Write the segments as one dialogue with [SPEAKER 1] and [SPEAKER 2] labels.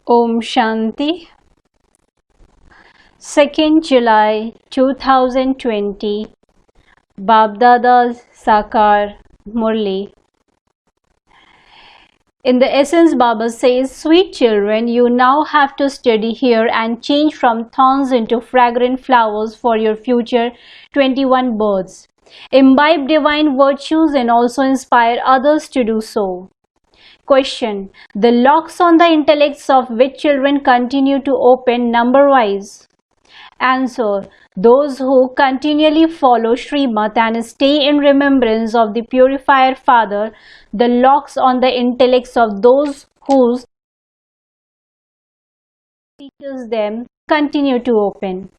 [SPEAKER 1] Om Shanti. 2nd July 2020. Babdada's Sakar Murli. In the essence, Baba says, sweet children, you now have to study here and change from thorns into fragrant flowers for your future 21 births. Imbibe divine virtues and also inspire others to do so. Question. The locks on the intellects of which children continue to open number-wise? Answer. Those who continually follow Srimad and stay in remembrance of the Purifier Father, the locks on the intellects of those whose teaches them continue to open.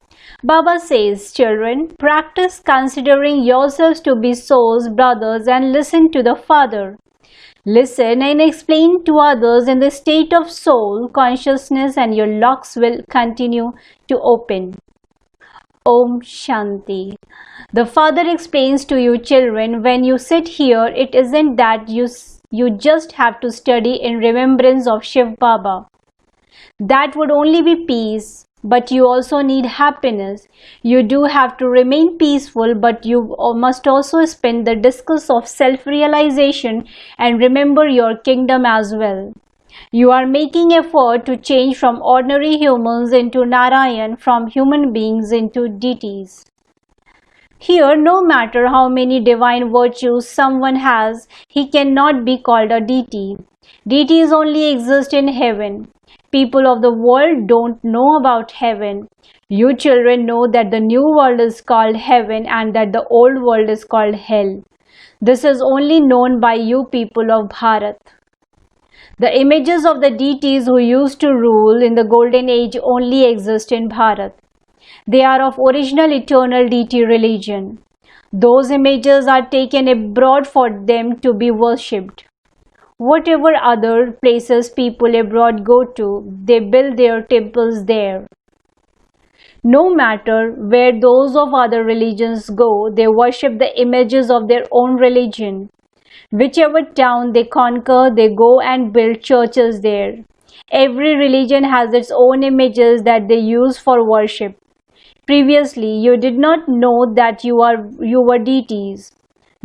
[SPEAKER 1] Baba says, children, practice considering yourselves to be souls, brothers, and listen to the Father. Listen and explain to others in the state of soul consciousness, and your locks will continue to open. Om Shanti. The Father explains to you, children, when you sit here, it isn't that you just have to study in remembrance of Shiv Baba. That would only be peace, but you also need happiness. You do have to remain peaceful, but you must also spin the discus of self-realization and remember your kingdom as well. You are making effort to change from ordinary humans into Narayan, from human beings into deities. Here, no matter how many divine virtues someone has, he cannot be called a deity. Deities only exist in heaven. People of the world don't know about heaven. You children know that the new world is called heaven and that the old world is called hell. This is only known by you people of Bharat. The images of the deities who used to rule in the golden age only exist in Bharat. They are of original eternal deity religion. Those images are taken abroad for them to be worshipped. Whatever other places people abroad go to, they build their temples there. No matter where those of other religions go, they worship the images of their own religion. Whichever town they conquer, they go and build churches there. Every religion has its own images that they use for worship. Previously, you did not know that you were deities.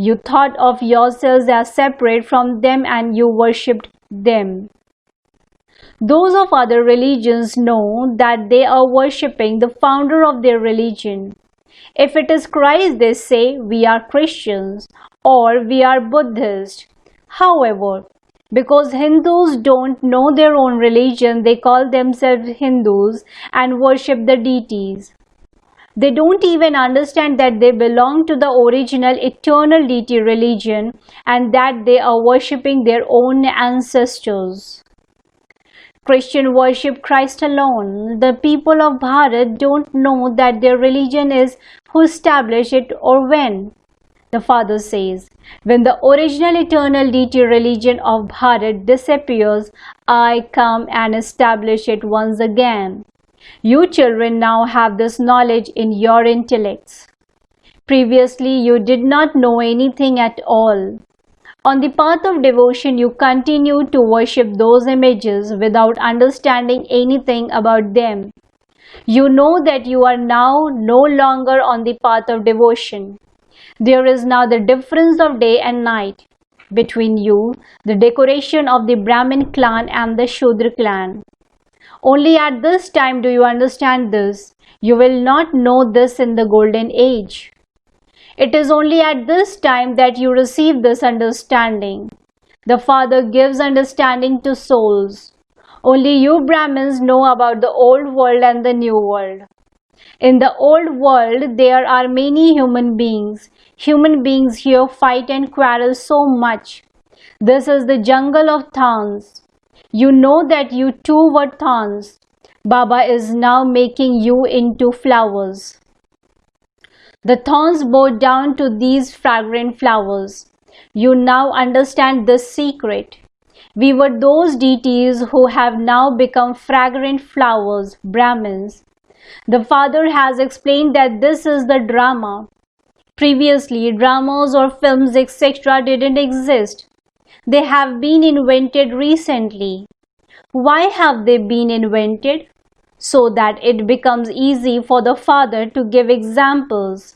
[SPEAKER 1] You thought of yourselves as separate from them and you worshipped them. Those of other religions know that they are worshipping the founder of their religion. If it is Christ, they say, we are Christians or we are Buddhists. However, because Hindus don't know their own religion, they call themselves Hindus and worship the deities. They don't even understand that they belong to the original eternal deity religion and that they are worshipping their own ancestors. Christian worship Christ alone. The people of Bharat don't know that their religion is who established it or when. The Father says, when the original eternal deity religion of Bharat disappears, I come and establish it once again. You children now have this knowledge in your intellects. Previously, you did not know anything at all. On the path of devotion, you continue to worship those images without understanding anything about them. You know that you are now no longer on the path of devotion. There is now the difference of day and night between you, the decoration of the Brahmin clan and the Shudra clan. Only at this time do you understand this. You will not know this in the golden age. It is only at this time that you receive this understanding. The Father gives understanding to souls. Only you Brahmins know about the old world and the new world. In the old world, there are many human beings. Human beings here fight and quarrel so much. This is the jungle of thorns. You know that you too were thorns. Baba is now making you into flowers. The thorns bow down to these fragrant flowers. You now understand this secret. We were those deities who have now become fragrant flowers, Brahmins. The Father has explained that this is the drama. Previously, dramas or films, etc. didn't exist. They have been invented recently. Why have they been invented? So that it becomes easy for the father to give examples.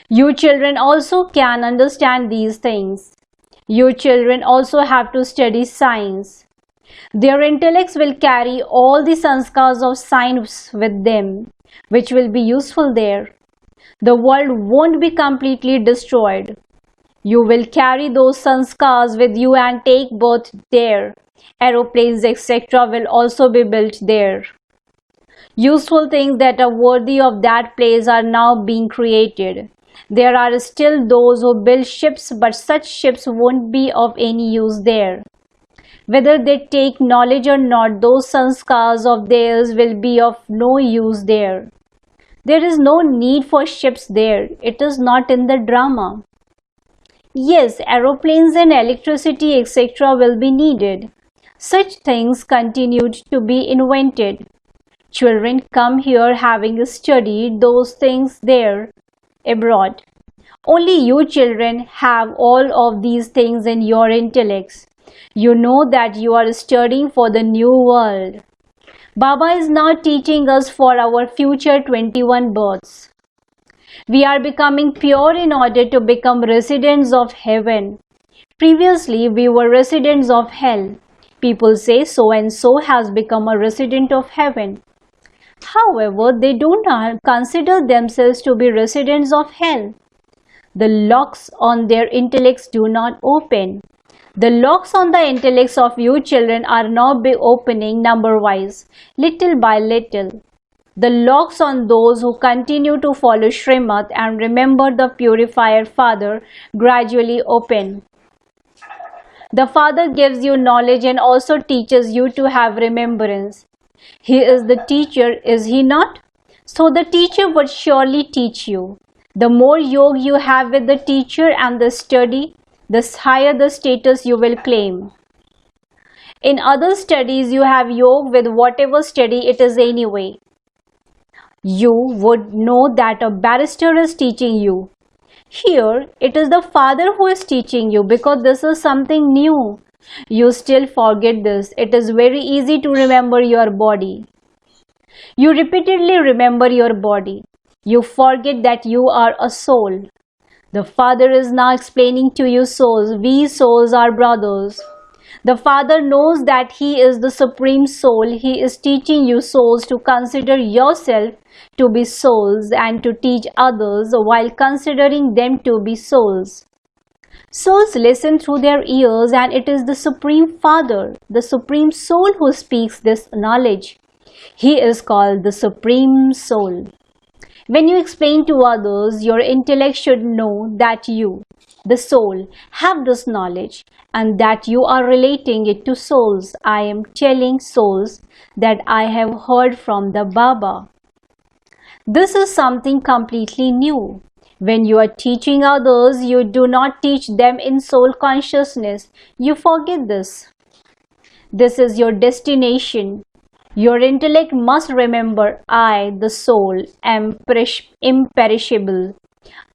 [SPEAKER 1] You children also can understand these things. You children also have to study science. Their intellects will carry all the sanskars of science with them, which will be useful there. The world won't be completely destroyed. You will carry those sanskars with you and take birth there. Aeroplanes, etc. will also be built there. Useful things that are worthy of that place are now being created. There are still those who build ships, but such ships won't be of any use there. Whether they take knowledge or not, those sanskars of theirs will be of no use there. There is no need for ships there. It is not in the drama. Yes, aeroplanes and electricity, etc. will be needed. Such things continued to be invented. Children come here having studied those things there abroad. Only you children have all of these things in your intellects. You know that you are studying for the new world. Baba is now teaching us for our future 21 births. We are becoming pure in order to become residents of heaven. Previously, we were residents of hell. People say so and so has become a resident of heaven. However, they do not consider themselves to be residents of hell. The locks on their intellects do not open. The locks on the intellects of you children are now be opening number-wise, little by little. The locks on those who continue to follow Srimad and remember the purifier Father gradually open. The Father gives you knowledge and also teaches you to have remembrance. He is the teacher, is he not? So the teacher would surely teach you. The more yoga you have with the teacher and the study, the higher the status you will claim. In other studies, you have yoga with whatever study it is anyway. You would know that a barrister is teaching you. Here, it is the Father who is teaching you because this is something new. You still forget this. It is very easy to remember your body. You repeatedly remember your body. You forget that you are a soul. The Father is now explaining to you souls. We souls are brothers. The Father knows that He is the Supreme Soul. He is teaching you souls to consider yourself to be souls and to teach others while considering them to be souls. Souls listen through their ears, and it is the Supreme Father, the Supreme Soul, who speaks this knowledge. He is called the Supreme Soul. When you explain to others, your intellect should know that you, the soul, have this knowledge and that you are relating it to souls. I am telling souls that I have heard from the Baba. This is something completely new. When you are teaching others, you do not teach them in soul consciousness. You forget this. This is your destination. Your intellect must remember, I, the soul, am imperishable.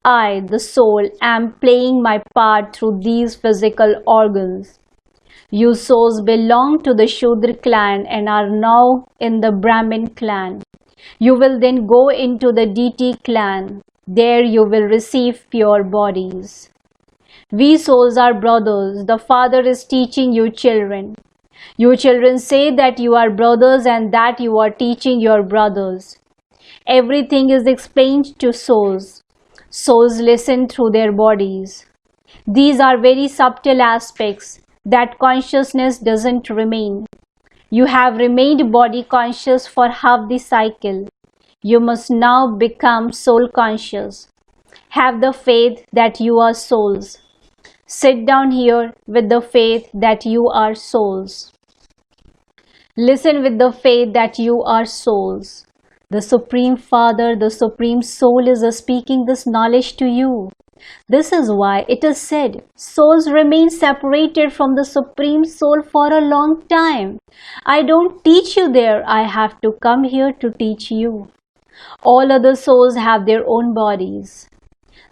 [SPEAKER 1] I, the soul, am playing my part through these physical organs. You souls belong to the Shudra clan and are now in the Brahmin clan. You will then go into the deity clan. There you will receive pure bodies. We souls are brothers. The Father is teaching you children. You children say that you are brothers and that you are teaching your brothers. Everything is explained to souls. Souls listen through their bodies. These are very subtle aspects that consciousness doesn't remain. You have remained body conscious for half the cycle. You must now become soul conscious. Have the faith that you are souls. Sit down here with the faith that you are souls. Listen with the faith that you are souls. The Supreme Father, the Supreme Soul is speaking this knowledge to you. This is why it is said, souls remain separated from the Supreme Soul for a long time. I don't teach you there. I have to come here to teach you. All other souls have their own bodies.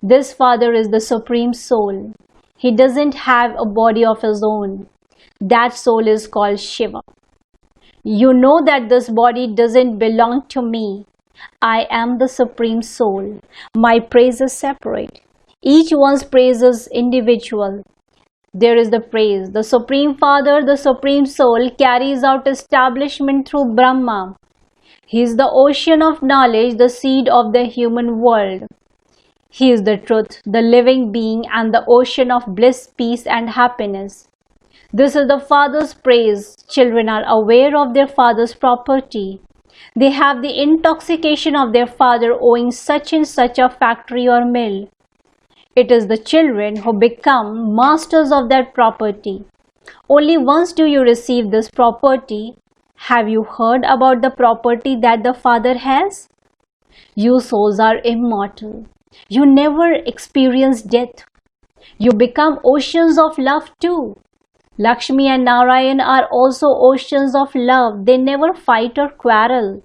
[SPEAKER 1] This Father is the Supreme Soul. He doesn't have a body of his own. That soul is called Shiva. You know that this body doesn't belong to me. I am the Supreme Soul. My praise is separate. Each one's praise is individual. There is the praise. The Supreme Father, the Supreme Soul, carries out establishment through Brahma. He is the ocean of knowledge, the seed of the human world. He is the truth, the living being, and the ocean of bliss, peace, and happiness. This is the Father's praise. Children are aware of their Father's property. They have the intoxication of their Father owing such and such a factory or mill. It is the children who become masters of that property. Only once do you receive this property. Have you heard about the property that the Father has? You souls are immortal. You never experience death. You become oceans of love too. Lakshmi and Narayan are also oceans of love. They never fight or quarrel.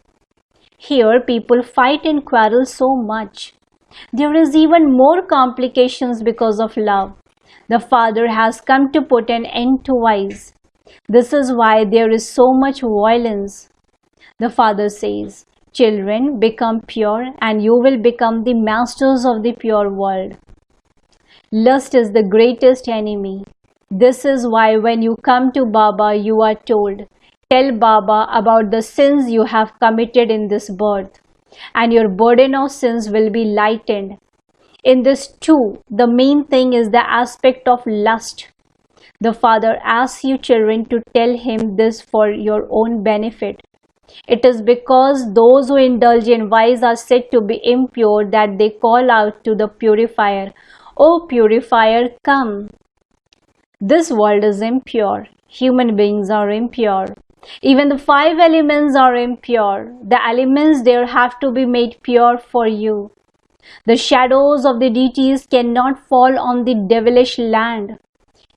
[SPEAKER 1] Here people fight and quarrel so much. There is even more complications because of love. The Father has come to put an end to vice. This is why there is so much violence. The Father says, children, become pure and you will become the masters of the pure world. Lust is the greatest enemy. This is why when you come to Baba, you are told, tell Baba about the sins you have committed in this birth, and your burden of sins will be lightened. In this too, the main thing is the aspect of lust. The Father asks you children to tell him this for your own benefit. It is because those who indulge in vice are said to be impure that they call out to the purifier, "O purifier, come." This world is impure. Human beings are impure. Even the 5 elements are impure. The elements there have to be made pure for you. The shadows of the deities cannot fall on the devilish land.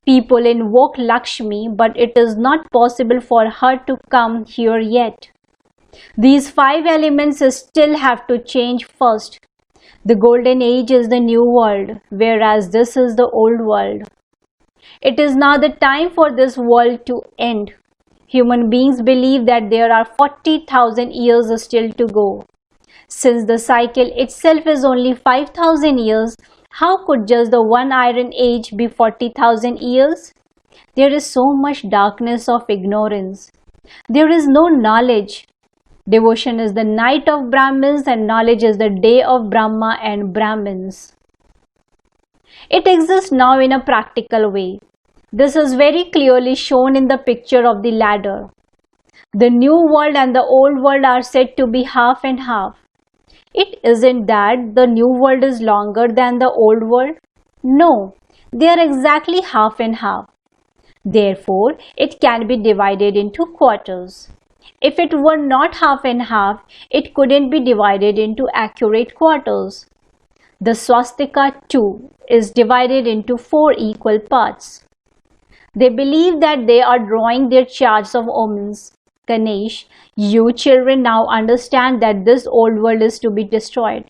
[SPEAKER 1] People invoke Lakshmi, but it is not possible for her to come here yet. These 5 elements still have to change first. The golden age is the new world, whereas this is the old world. It is now the time for this world to end. Human beings believe that there are 40,000 years still to go. Since the cycle itself is only 5,000 years, how could just the one iron age be 40,000 years? There is so much darkness of ignorance. There is no knowledge. Devotion is the night of Brahmins and knowledge is the day of Brahma and Brahmins. It exists now in a practical way. This is very clearly shown in the picture of the ladder. The new world and the old world are said to be half and half. It isn't that the new world is longer than the old world. No, they are exactly half and half. Therefore, it can be divided into quarters. If it were not half and half, it couldn't be divided into accurate quarters. The swastika too is divided into 4 equal parts. They believe that they are drawing their charts of omens. Ganesh, you children now understand that this old world is to be destroyed.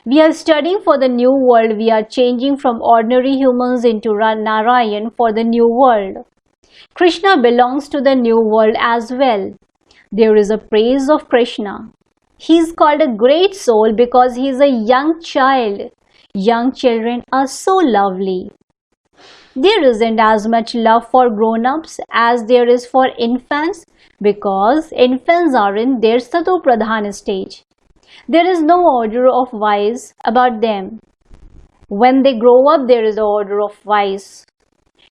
[SPEAKER 1] We are studying for the new world. We are changing from ordinary humans into Narayan for the new world. Krishna belongs to the new world as well. There is a praise of Krishna. He is called a great soul because he is a young child. Young children are so lovely. There isn't as much love for grown-ups as there is for infants because infants are in their Sato Pradhan stage. There is no order of vice about them. When they grow up, there is an order of vice.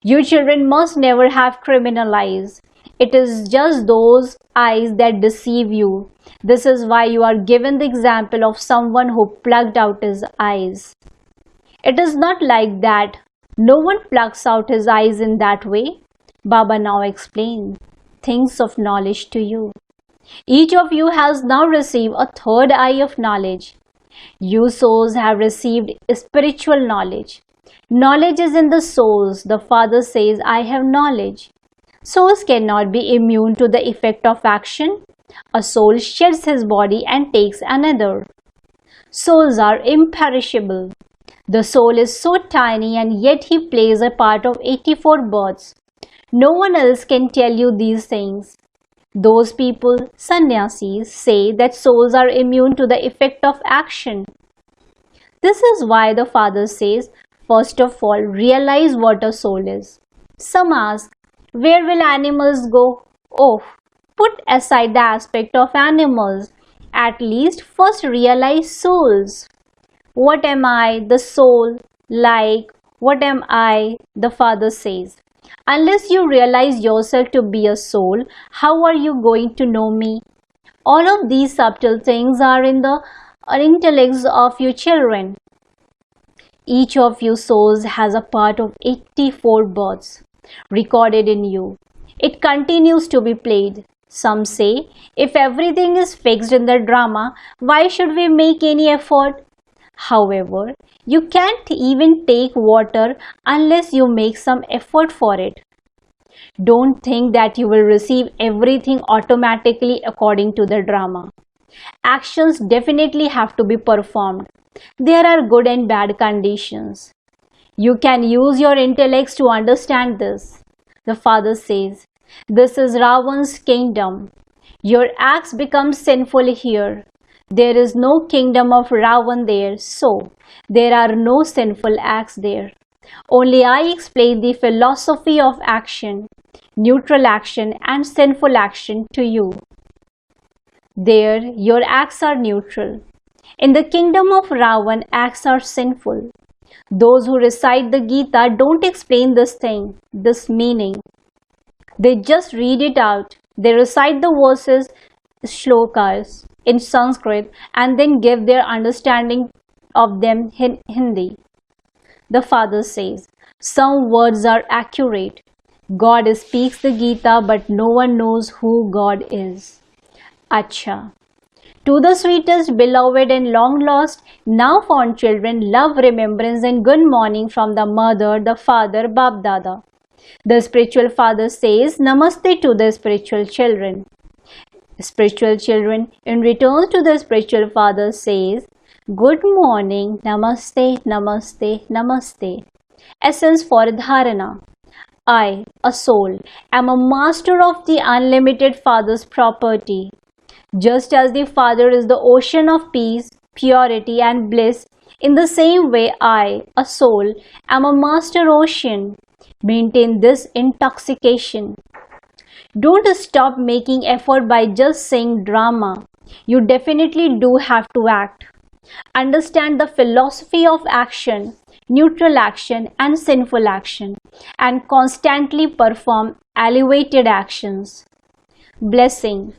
[SPEAKER 1] You children must never have criminal eyes. It is just those eyes that deceive you. This is why you are given the example of someone who plucked out his eyes. It is not like that. No one plucks out his eyes in that way. Baba now explains things of knowledge to you. Each of you has now received a third eye of knowledge. You souls have received spiritual knowledge. Knowledge is in the souls. The Father says, I have knowledge. Souls cannot be immune to the effect of action. A soul sheds his body and takes another. Souls are imperishable. The soul is so tiny and yet he plays a part of 84 births. No one else can tell you these things. Those people, sannyasis, say that souls are immune to the effect of action. This is why the father says, first of all, realize what a soul is. Some ask, where will animals go? Oh, put aside the aspect of animals. At least first realize souls. What am I, the soul? Like, what am I? The father says. Unless you realize yourself to be a soul, how are you going to know me? All of these subtle things are in the intellects of your children. Each of you souls has a part of 84 births recorded in you. It continues to be played. Some say, if everything is fixed in the drama, why should we make any effort? However, you can't even take water unless you make some effort for it. Don't think that you will receive everything automatically according to the drama. Actions definitely have to be performed. There are good and bad conditions. You can use your intellects to understand this. The father says, this is Ravan's kingdom. Your acts become sinful here. There is no kingdom of Ravan there, so there are no sinful acts there. Only I explain the philosophy of action, neutral action and sinful action to you. There, your acts are neutral. In the kingdom of Ravan, acts are sinful. Those who recite the Gita don't explain this meaning. They just read it out. They recite the verses, shlokas, in Sanskrit and then give their understanding of them in Hindi. The father says, some words are accurate. God speaks the Gita, but no one knows who God is. Acha. To the sweetest, beloved and long lost, now found children, love, remembrance and good morning from the mother, the father, Bap Dada. The spiritual father says, Namaste to the spiritual children. Spiritual children, in return to the spiritual father, says, Good morning, Namaste, Namaste, Namaste. Essence for Dharana. I, a soul, am a master of the unlimited Father's property. Just as the Father is the ocean of peace, purity and bliss, in the same way I, a soul, am a master ocean. Maintain this intoxication. Don't stop making effort by just saying drama. You definitely do have to act. Understand the philosophy of action, neutral action and sinful action, and constantly perform elevated actions. Blessing.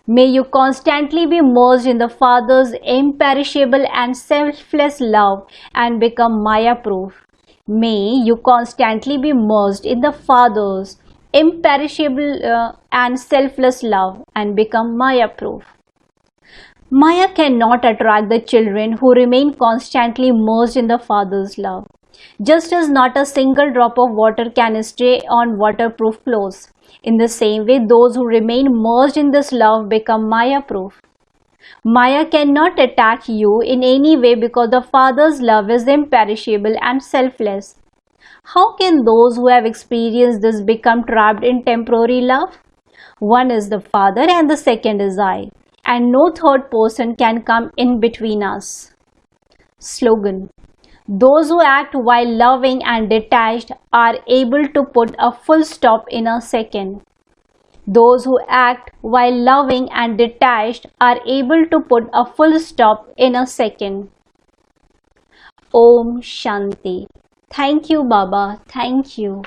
[SPEAKER 1] May you constantly be merged in the Father's imperishable and selfless love and become Maya-proof. May you constantly be merged in the Father's imperishable and selfless love and become Maya-proof. Maya cannot attract the children who remain constantly merged in the Father's love. Just as not a single drop of water can stay on waterproof clothes. In the same way, those who remain merged in this love become Maya-proof. Maya cannot attack you in any way because the Father's love is imperishable and selfless. How can those who have experienced this become trapped in temporary love? One is the Father and the second is I, and no third person can come in between us. Slogan. Those who act while loving and detached are able to put a full stop in a second. Those who act while loving and detached are able to put a full stop in a second. Om Shanti. Thank you, Baba. Thank you.